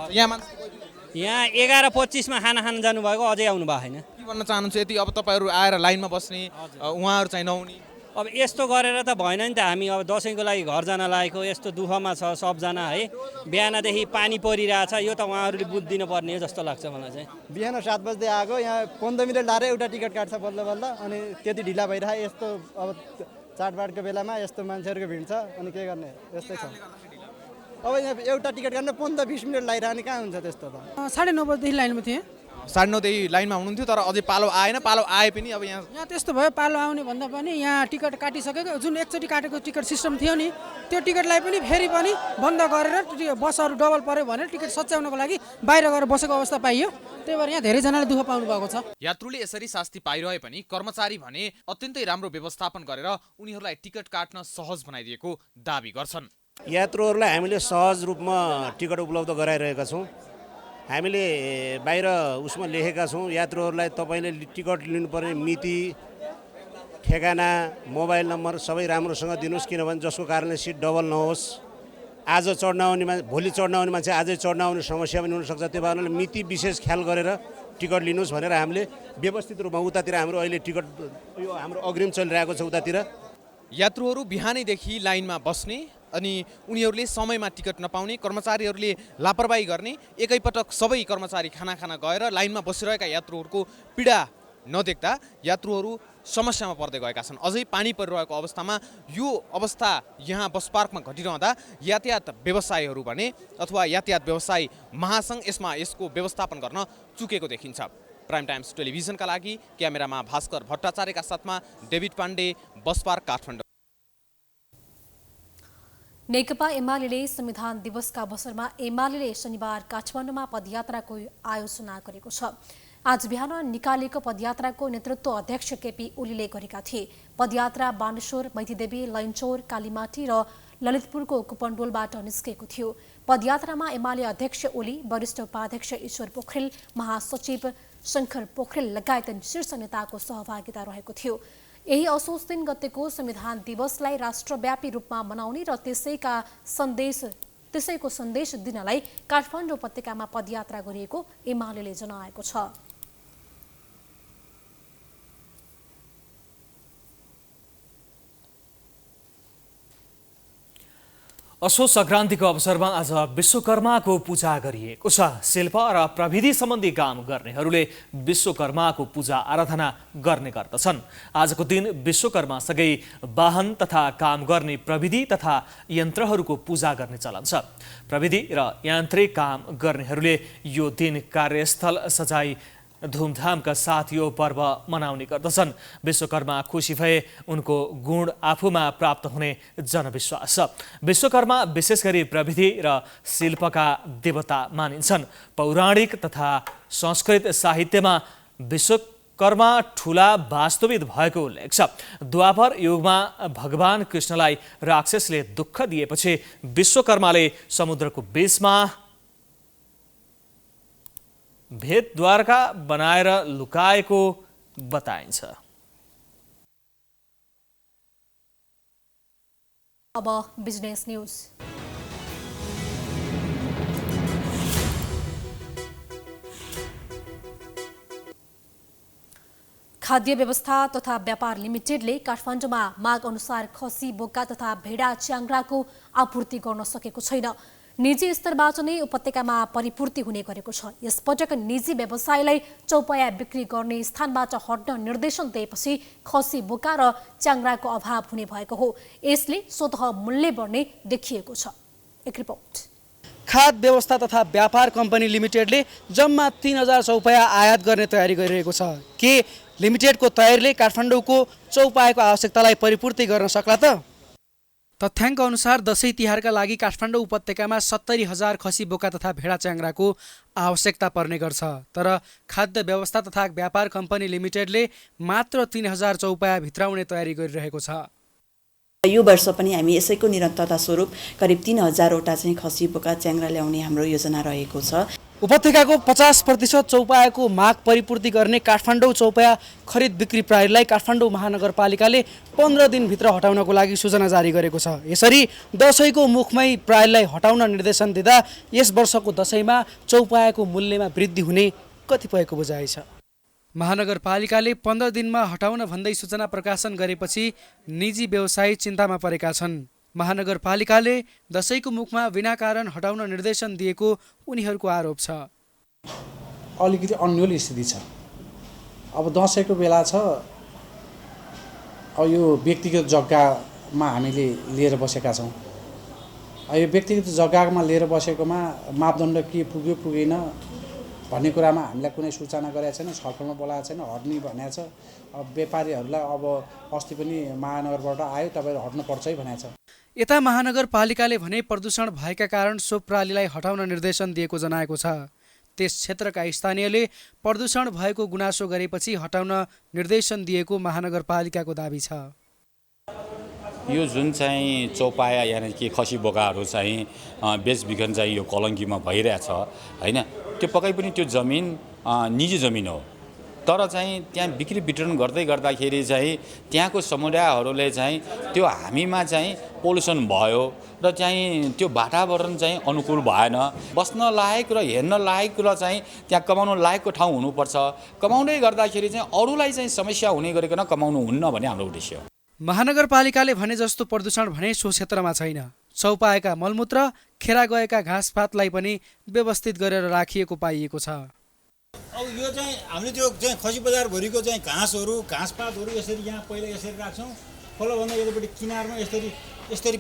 यहाँ मान्छे यहाँ 11:25 खाना खान जानुभएको, अझै आउनु भएको छैन। के भन्न चाहनुहुन्छ? यदि अब तपाईँहरू आएर लाइनमा बस्ने, उहाँहरू चाहिँ नहुने? अब यस्तो गरेर त भएन नि त। हामी अब दसैँको लागि घर जान लागेको, यस्तो दुःखमा छ सबजना है। बिहानदेखि पानी परिरहेछ, यो त उहाँहरूले बुझिदिनु पर्ने हो जस्तो लाग्छ मलाई चाहिँ। बिहान 7 बजे आएको, यहाँ 15 मिनट लाएर एउटा टिकट काट्छ बल्ल बल्ल, अनि त्यति ढिला भइरहेको। यस्तो अब चाडबाडको बेलामा यस्तो मान्छेहरूको भिड छ, अनि के गर्ने, यस्तै छ। अब यहाँ एउटा टिकट काट्न 15-20 मिनट लागिरहने, कहाँ हुन्छ त्यस्तो त। 9:30 बजेदेखि लाइनमा थिएँ। 9:30 लाइनमा हुनुहुन्थ्यो, तर अझै पालो आएन। पालो आए पनि अब यहाँ त्यस्तो भयो। पालो आउने भन्दा पनि यहाँ टिकट काटिसकेको, जुन एकचोटि काटेको टिकट सिस्टम थियो नि, त्यो टिकटलाई पनि फेरि पनि बन्द गरेर बसहरू डबल पर्यो भनेर टिकट सच्याउनको लागि बाहिर गएर बसेको अवस्था पाइयो। त्यही भएर यहाँ धेरैजनाले दुःख पाउनु भएको छ। यात्रुले यसरी शास्ति पाइरहे पनि कर्मचारी भने अत्यन्तै राम्रो व्यवस्थापन गरेर उनीहरूलाई टिकट काट्न सहज बनाइदिएको दाबी गर्छन्। यात्रुहरूलाई हामीले सहज रूपमा टिकट उपलब्ध गराइरहेका छौँ। हामीले बाहिर उसमा लेखेका छौँ, यात्रुहरूलाई तपाईँले टिकट लिनुपर्ने मिति, ठेगाना, मोबाइल नम्बर सबै राम्रोसँग दिनुहोस्, किनभने जसको कारणले सिट डबल नहोस्। आज चढ्न आउने मान्छे भोलि चढ्न आउने मान्छे आजै चढ्न आउने समस्या पनि हुनसक्छ। त्यो कारणले मिति विशेष ख्याल गरेर टिकट लिनुहोस् भनेर हामीले व्यवस्थित रूपमा उतातिर हाम्रो अहिले टिकट यो हाम्रो अग्रिम चलिरहेको छ। उतातिर यात्रुहरू बिहानैदेखि लाइनमा बस्ने अनि उनीहरूले समयमा टिकट नपाउने, कर्मचारीहरूले लापरवाही गर्ने, एकैपटक सबै कर्मचारी खाना गएर लाइनमा बसिरहेका यात्रुहरूको पीडा नदेख्दा यात्रुहरू समस्यामा पर्दै गएका छन्। अझै पानी परिरहेको अवस्थामा यो अवस्था यहाँ बस पार्कमा घटिरहँदा यातायात व्यवसायीहरू भने अथवा यातायात व्यवसायी महासङ्घ यसको व्यवस्थापन गर्न चुकेको देखिन्छ। प्राइम टाइम्स टेलिभिजनका लागि क्यामेरामा भास्कर भट्टाचार्यका साथमा David Pandey, bus park, Kathmandu. नेकपा एमाले संविधान दिवसका अवसरमा एमाले शनिबार काठमाडौँमा पदयात्राको आयोजना गरेको छ। आज बिहान निकालेको पदयात्राको नेतृत्व अध्यक्ष केपी ओलीले गरेका थिए। पदयात्रा बानेश्वर, मैतीदेवी, लैनचौर, कालीमाटी र ललितपुरको कुपन्डोलबाट निस्केको थियो। पदयात्रामा एमाले अध्यक्ष ओली, वरिष्ठ उपाध्यक्ष ईश्वर पोखरेल, महासचिव शङ्कर पोखरेल लगायत शीर्ष नेताको सहभागिता रहेको थियो। यही असोज 3 गतेको संविधान दिवसलाई राष्ट्रव्यापी रूपमा मनाउने र त्यसैको सन्देश दिनलाई काठमाडौँ उपत्यकामा पदयात्रा गरिएको एमाले जनाएको छ। असोज सङ्क्रान्तिको अवसरमा आज विश्वकर्माको पूजा गरिएको छ। शिल्प र प्रविधि सम्बन्धी काम गर्नेहरूले विश्वकर्माको पूजा आराधना गर्ने गर्दछन्। आजको दिन विश्वकर्मासँगै वाहन तथा काम गर्ने प्रविधि तथा यन्त्रहरूको पूजा गर्ने चलन छ। प्रविधि र यान्त्रिक काम गर्नेहरूले यो दिन कार्यस्थल सजाई धुमधामका साथ यो पर्व मनाउने गर्दछन्। विश्वकर्मा खुसी भए उनको गुण आफूमा प्राप्त हुने जनविश्वास छ। विश्वकर्मा विशेष गरी प्रविधि र शिल्पका देवता मानिन्छन्। पौराणिक तथा संस्कृत साहित्यमा विश्वकर्मा ठुला वास्तुविद भएको उल्लेख छ। द्वापर युगमा भगवान कृष्णलाई राक्षसले दुःख दिएपछि विश्वकर्माले समुद्रको बीचमा भेदद्वारका बनाएर लुकाएको बताइन्छ। अब बिजनेस न्यूज। खाद्य व्यवस्था तथा व्यापार लिमिटेडले काठमाडौँमा माग अनुसार खसी, बोका तथा भेडा च्याङ्ग्राको आपूर्ति गर्न सकेको छैन। निजी स्तरबाट नै उपत्यकामा परिपूर्ति हुने गरेको छ। यसपटक निजी व्यवसायलाई चौपाया बिक्री गर्ने स्थानबाट हट्न निर्देशन दिएपछि खसी, बोका र च्याङ्ग्राको अभाव हुने भएको हो। यसले स्वतः मूल्य बढ्ने देखिएको छ। एक रिपोर्ट। खाद्य व्यवस्था तथा व्यापार कम्पनी लिमिटेडले जम्मा 3000 चौपाया आयात गर्ने तयारी गरिरहेको छ। के लिमिटेडको तयारीले काठमाडौँको चौपायाको आवश्यकतालाई परिपूर्ति गर्न सक्ला त? तथ्याङ्क अनुसार दशैं तिहारका लागि काठमाडौँ उपत्यकामा 70,000 खसी, बोका तथा भेडा च्याङ्ग्राको आवश्यकता पर्ने गर्छ। तर खाद्य व्यवस्था तथा व्यापार कम्पनी लिमिटेडले मात्र 3000 चौपाया भित्राउने तयारी गरिरहेको छ। यो वर्ष पनि हामी यसैको निरन्तरता स्वरूप करिब 3000वटा चाहिँ खसी, बोका, च्याङ्ग्रा ल्याउने हाम्रो योजना रहेको छ। उपत्यकाको 50% चौपायाको माग परिपूर्ति गर्ने काठमाडौँ चौपाया खरिद बिक्री प्रहरीलाई काठमाडौँ महानगरपालिकाले 15 दिनभित्र हटाउनको लागि सूचना जारी गरेको छ। यसरी दशैंको मुखमै प्रहरीलाई हटाउन निर्देशन दिँदा यस वर्षको दशैंमा चौपायाको मूल्यमा वृद्धि हुने कतिपयको बुझाइ छ। महानगरपालिकाले 15 दिनमा हटाउन भन्दै सूचना प्रकाशन गरेपछि निजी व्यवसायी चिन्तामा परेका छन्। महानगरपालिकाले दशैंको मुखमा बिना कारण हटाउन निर्देशन दिएको उनीहरूको आरोप छ। अलिकति अन्यल स्थिति छ। अब दशैंको बेला छ, अब यो व्यक्तिगत जग्गामा हामीले लिएर बसेका छौँ। यो व्यक्तिगत जग्गामा लिएर बसेकोमा मापदण्ड के पुग्यो पुगेन भन्ने कुरामा हामीलाई कुनै सूचना गरेको छैन, छलफलमा बोलाएको छैन, हट्ने भनेको छ। अब व्यापारीहरूलाई अब अस्ति पनि महानगरबाट आयो, तपाईँहरू हट्नुपर्छ है भनेको छ। यता महानगरपालिकाले भने प्रदूषण भएका कारण सो प्रणालीलाई हटाउन निर्देशन दिएको जनाएको छ। त्यस क्षेत्रका स्थानीयले प्रदूषण भएको गुनासो गरेपछि हटाउन निर्देशन दिएको महानगरपालिकाको दाबी छ। यो जुन चाहिँ चौपाया यानि कि खसी, बोकाहरू चाहिँ बेचबिखन चाहिँ यो कलङ्कीमा भइरहेछ हैन, त्यो पक्कै पनि त्यो जमिन निजी जमिन हो तर चाहिँ त्यहाँ बिक्री वितरण गर्दै गर्दाखेरि चाहिँ त्यहाँको समुदायहरूले चाहिँ त्यो हामीमा चाहिँ पोल्युसन भयो र चाहिँ त्यो वातावरण चाहिँ अनुकूल भएन। बस्न लायक र हेर्न लायक र चाहिँ त्यहाँ कमाउन लायकको ठाउँ हुनुपर्छ। कमाउँदै गर्दाखेरि चाहिँ अरूलाई चाहिँ समस्या हुने गरिकन कमाउनु हुन्न भन्ने हाम्रो उद्देश्य हो। महानगरपालिकाले भने जस्तो प्रदूषण भने सो क्षेत्रमा छैन। चौपाएका मलमूत्र, खेरा गएका घाँसपातलाई पनि व्यवस्थित गरेर राखिएको पाइएको छ। अब यो चाहिँ हामीले त्यो चाहिँ खसी बजारभरिको चाहिँ घाँसपातहरू यसरी यहाँ पहिला यसरी राख्छौँ। खोलाभन्दा यतापट्टि किनारमा यसरी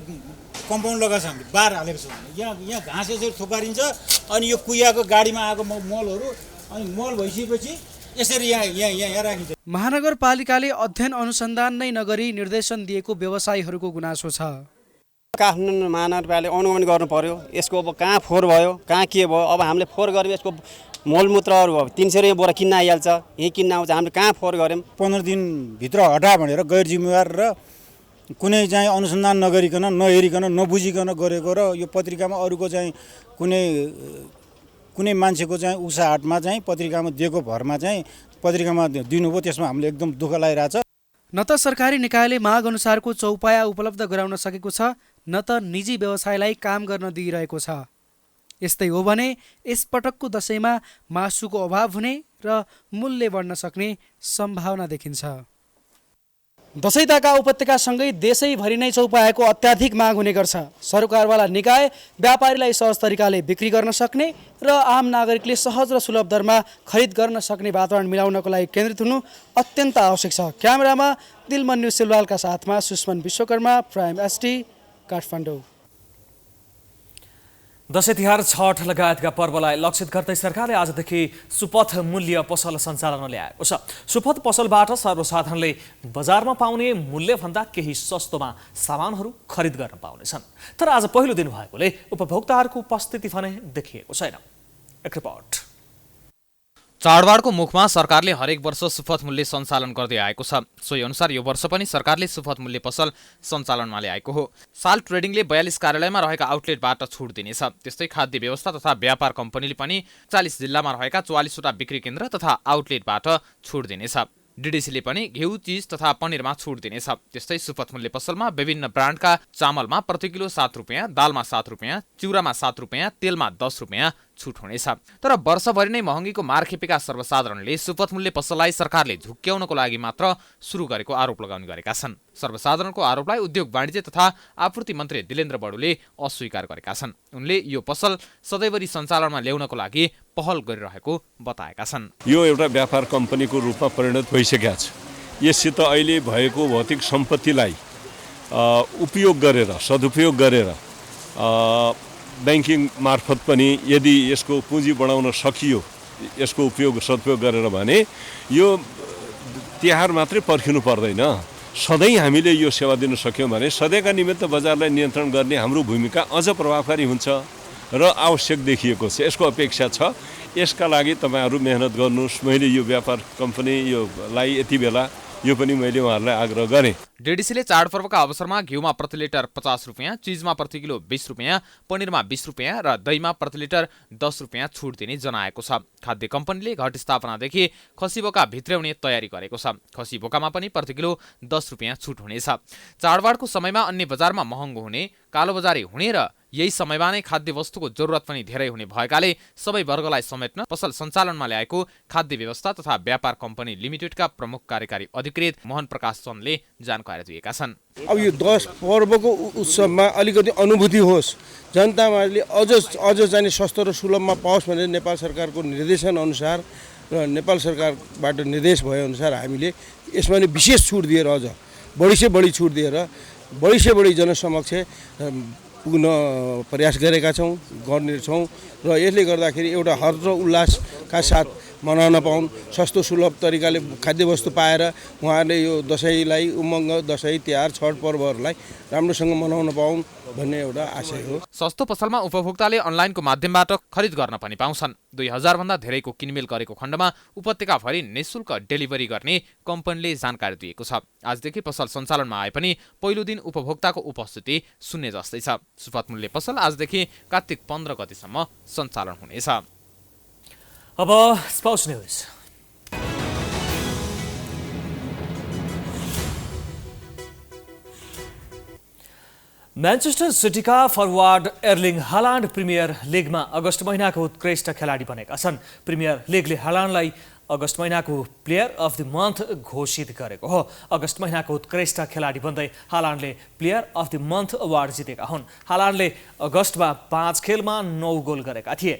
कम्पाउन्ड लगाएको छ, हामीले बार हालेको छौँ। यहाँ घाँस यसरी थुपारिन्छ अनि यो कुहियाको गाडीमा आएको मलहरू अनि मल भइसकेपछि यसरी यहाँ राखिन्छ। महानगरपालिकाले अध्ययन अनुसन्धान नै नगरी निर्देशन दिएको व्यवसायीहरूको गुनासो छ। काठमाडौँ महानगरपालिकाले अनुगमन गर्नु पर्यो। यसको अब कहाँ फोहोर भयो, कहाँ के भयो। अब हामीले फोहोर गऱ्यौँ, यसको मलमूत्रहरू भयो 300 रुपियाँ बोरा किन्न आइहाल्छ। यहीँ किन्न आउँछ, हामीले कहाँ फोहोर गऱ्यौँ। 15 दिनभित्र हटा भनेर गैर जिम्मेवार र कुनै चाहिँ अनुसन्धान नगरिकन, नहेरिकन, नबुझिकन गरेको र यो पत्रिकामा अरूको चाहिँ कुनै मान्छेको चाहिँ उषा हाटमा चाहिँ पत्रिकामा दिएको भरमा चाहिँ पत्रिकामा दिनुभयो। त्यसमा हामीले एकदम दुःख लागिरहेछ। न त सरकारी निकायले माग अनुसारको चौपाया उपलब्ध गराउन सकेको छ, न त निजी व्यवसायलाई काम गर्न दिइरहेको छ। यस्तै हो भने यसपटकको दशैंमा मासुको अभाव हुने र मूल्य बढ्न सक्ने सम्भावना देखिन्छ। दशैंताका उपत्यकासँगै देशैभरि नै चौपायाको अत्याधिक माग हुने गर्छ। सरकारवाला निकाय व्यापारीलाई सहज तरिकाले बिक्री गर्न सक्ने र आम नागरिकले सहज र सुलभ दरमा खरिद गर्न सक्ने वातावरण मिलाउनको लागि केन्द्रित हुनु अत्यन्त आवश्यक छ। क्यामेरामा दिलमन्यु सिलवालका साथमा सुष्मन विश्वकर्मा, प्राइम एसटी, काठमाडौँ। दशैं तिहार, छठ लगायतका पर्वलाई लक्षित गर्दै सरकारले आजदेखि सुपथ मूल्य पसल सञ्चालनमा ल्याएको छ। सुपथ पसलबाट सर्वसाधारणले बजारमा पाउने मूल्यभन्दा केही सस्तोमा सामानहरू खरिद गर्न पाउनेछन्। तर आज पहिलो दिन भएकोले उपभोक्ताहरूको उपस्थिति भने देखिएको छैन। एक रिपोर्ट। चाडबाडको मुखमा सरकारले हरेक वर्ष सुपथ मूल्य सञ्चालन गर्दै आएको छ। सोही अनुसार यो वर्ष पनि सरकारले सुपथ मूल्य पसल सञ्चालनमा ल्याएको हो। साल ट्रेडिङले 42 कार्यालयमा रहेका आउटलेटबाट छुट दिनेछ। त्यस्तै खाद्य व्यवस्था तथा व्यापार कम्पनीले पनि 40 जिल्लामा रहेका 44वटा बिक्री केन्द्र तथा आउटलेटबाट छुट दिनेछ। डिडिसीले पनि घिउ, चीज तथा पनिरमा छुट दिनेछ। त्यस्तै सुपथ मूल्य पसलमा विभिन्न ब्रान्डका चामलमा प्रति किलो 7 रुपियाँ, दालमा 7 रुपियाँ, चिउरामा 7 रुपियाँ, तेलमा 10 रुपियाँ छुट हुनेछ। तर वर्षभरि नै महँगीको मार खेपेका सर्वसाधारणले सुपथ मूल्य पसललाई सरकारले झुक्क्याउनको लागि मात्र सुरु गरेको आरोप लगाउने गरेका छन्। सर्वसाधारणको आरोपलाई उद्योग वाणिज्य तथा आपूर्ति मन्त्री दिलेन्द्र बडुले अस्वीकार गरेका छन्। उनले यो पसल सधैँभरि सञ्चालनमा ल्याउनको लागि पहल गरिरहेको बताएका छन्। यो एउटा व्यापार कम्पनीको रूपमा परिणत भइसकेको छ। यससित अहिले भएको भौतिक सम्पत्तिलाई उपयोग गरेर, सदुपयोग गरेर ब्याङ्किङ मार्फत पनि यदि यसको पुँजी बढाउन सकियो, यसको उपयोग सदुपयोग गरेर भने यो तिहार मात्रै पर्खिनु पर्दैन। सधैँ हामीले यो सेवा दिन सक्यौँ भने सधैँका निमित्त बजारलाई नियन्त्रण गर्ने हाम्रो भूमिका अझ प्रभावकारी हुन्छ र आवश्यक देखिएको छ। यसको अपेक्षा छ। यसका लागि तपाईँहरू मेहनत गर्नुहोस्। मैले यो व्यापार कम्पनी योलाई यति बेला यो पनि मैले उहाँहरूलाई आग्रह गरेँ। डिडिसीले चाडपर्वका अवसरमा घिउमा प्रति लिटर 50 रुपियाँ, चिजमा प्रति किलो 20 रुपियाँ, पनिरमा 20 रुपियाँ र दहीमा प्रति लिटर 10 रुपियाँ छुट दिने जनाएको छ। खाद्य कम्पनीले घट स्थापनादेखि खसी बोका भित्र्याउने तयारी गरेको छ। खसी बोकामा पनि प्रति किलो 10 रुपियाँ छुट हुनेछ। चाडबाडको समयमा अन्य बजारमा महँगो हुने, कालोबजारी हुने र यही समयमा नै खाद्य वस्तुको जरुरत पनि धेरै हुने भएकाले सबै वर्गलाई समेट्न पसल सञ्चालनमा ल्याएको खाद्य व्यवस्था तथा व्यापार कम्पनी लिमिटेडका प्रमुख कार्यकारी अधिकृत मोहन प्रकाश चन्दले जानकारी दिएका छन्। अब यो 10 पर्वको उत्सवमा अलिकति अनुभूति होस्, जनताले अझ चाहिँ सस्तो र सुलभमा पाओस् भनेर नेपाल सरकारको निर्देशन अनुसार र नेपाल सरकारबाट निर्देश भए अनुसार हामीले यसमा नि विशेष छुट दिएर अझ बढी से बढी छुट दिएर बढी से बढी जनसमक्ष पुग्न प्रयास गरेका छौँ, गर्नेछौँ र यसले गर्दाखेरि एउटा हर्ष र उल्लासका साथ मनाउन पाउन्, सस्तो सुलभ तरिकाले खाद्यवस्तु पाएर उहाँहरूले यो दसैँलाई उमङ्ग, दसैँ तिहार, छठ पर्वहरूलाई राम्रोसँग मनाउन पाउन् भन्ने एउटा आशय हो। सस्तो पसलमा उपभोक्ताले अनलाइनको माध्यमबाट खरिद गर्न पनि पाउँछन्। 2000 भन्दा धेरैको किनमेल गरेको खण्डमा उपत्यकाभरि निःशुल्क डेलिभरी गर्ने कम्पनीले जानकारी दिएको छ। आजदेखि पसल सञ्चालनमा आए पनि पहिलो दिन उपभोक्ताको उपस्थिति शून्य जस्तै छ। सुपथ मूल्य पसल आजदेखि कार्तिक 15 गतेसम्म सञ्चालन हुनेछ। अब स्पोर्ट्स न्यूज। म्यान्चेस्टर सिटीका फरवार्ड एर्लिङ हालान्ड प्रिमियर लिगमा अगस्त महिनाको उत्कृष्ट खेलाडी बनेका छन्। प्रिमियर लिगले हालान्डलाई अगस्त महिनाको प्लेयर अफ द मन्थ घोषित गरेको हो। अगस्त महिनाको उत्कृष्ट खेलाडी बन्दै हालान्डले player of the month award जितेका हुन्। हालान्डले अगस्तमा 5 खेलमा 9 गोल गरेका थिए।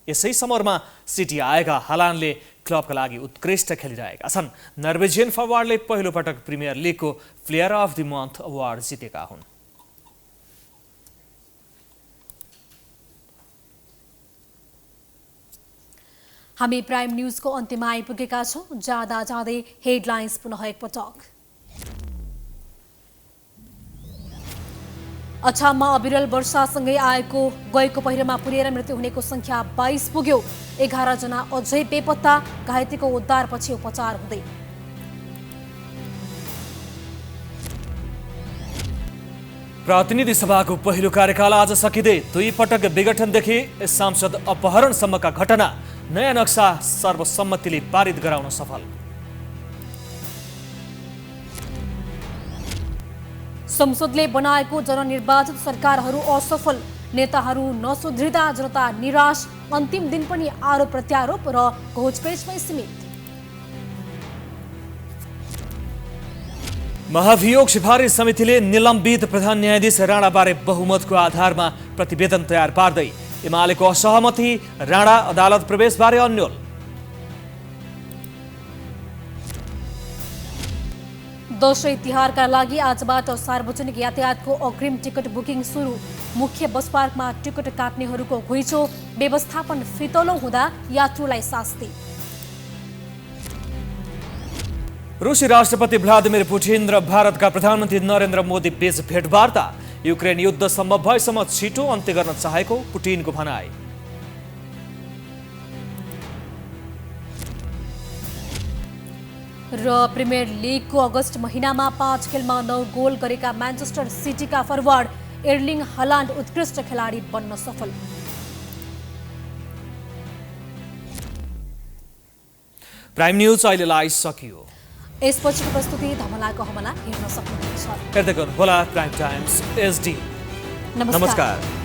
यसै समरमा सिटी आएका हालान्डले क्लबका लागि उत्कृष्ट खेलिरहेका छन्। नर्वेजियन फरवार्डले पहिलो पटक प्रिमियर लिगको player of the month award जितेका हुन्। हामी प्राइम न्यूजको अन्त्यमा आइपुगेका छौं। जाँदा जाँदै हेडलाइन्स पुनः एकपटक। अछाममा अविरल वर्षासँगै गएको पहिरोमा पुरेर मृत्यु हुनेको संख्या 22 पुग्यो। 11 जना अझै बेपत्ता, घाइतेको उद्धारपछि उपचार हुँदै। प्रतिनिधि सभाको पहिलो कार्यकाल आज सकिँदै 2 पटक विघटनदेखि सांसद अपहरणसम्मका घटना। नयाँ नक्सा सर्वसम्मतिले पारित गराउन सफल। संसदले बनाएको जननिर्वाचित सरकारहरू असफल, नेताहरू नसुध्रिँदा जनता निराश। अन्तिम दिन पनि आरोप प्रत्यारोप र घोचपेचमै सीमित। महाभियोग सिफारिस समितिले निलम्बित प्रधान न्यायाधीश राणाबारे बहुमतको आधारमा प्रतिवेदन तयार पार्दै। एमालेको असहमति, राणा अदालत प्रवेशबारे अन्यल। दशैं तिहारका लागि आजबाट सार्वजनिक यातायातको अग्रिम टिकट बुकिङ सुरु। मुख्य बस पार्कमा टिकट काट्नेहरूको घुइँचो, व्यवस्थापन फितलो हुँदा यात्रुलाई शास्ति। रुसी राष्ट्रपति भ्लादिमिर पुटिन र भारतका प्रधानमन्त्री नरेन्द्र मोदी बीच भेटवार्ता। युक्रेन युद्ध सम्भव भएसम्म छिटो अन्त्य गर्न चाहेको पुटिनको भनाई। र प्रिमियर लिगको अगस्त महिनामा 5 खेलमा 9 गोल गरेका म्यान्चेस्टर सिटीका फरवार्ड एर्लिङ हालान्ड उत्कृष्ट खेलाडी बन्न सफल। प्राइम न्यूज अहिलेलाई सकियो। यसपछिको प्रस्तुति धमलाको हमला हेर्न सक्नुहुनेछ। हेर्दै गर्नुहोला प्राइम टाइम्स एचडी। नमस्कार।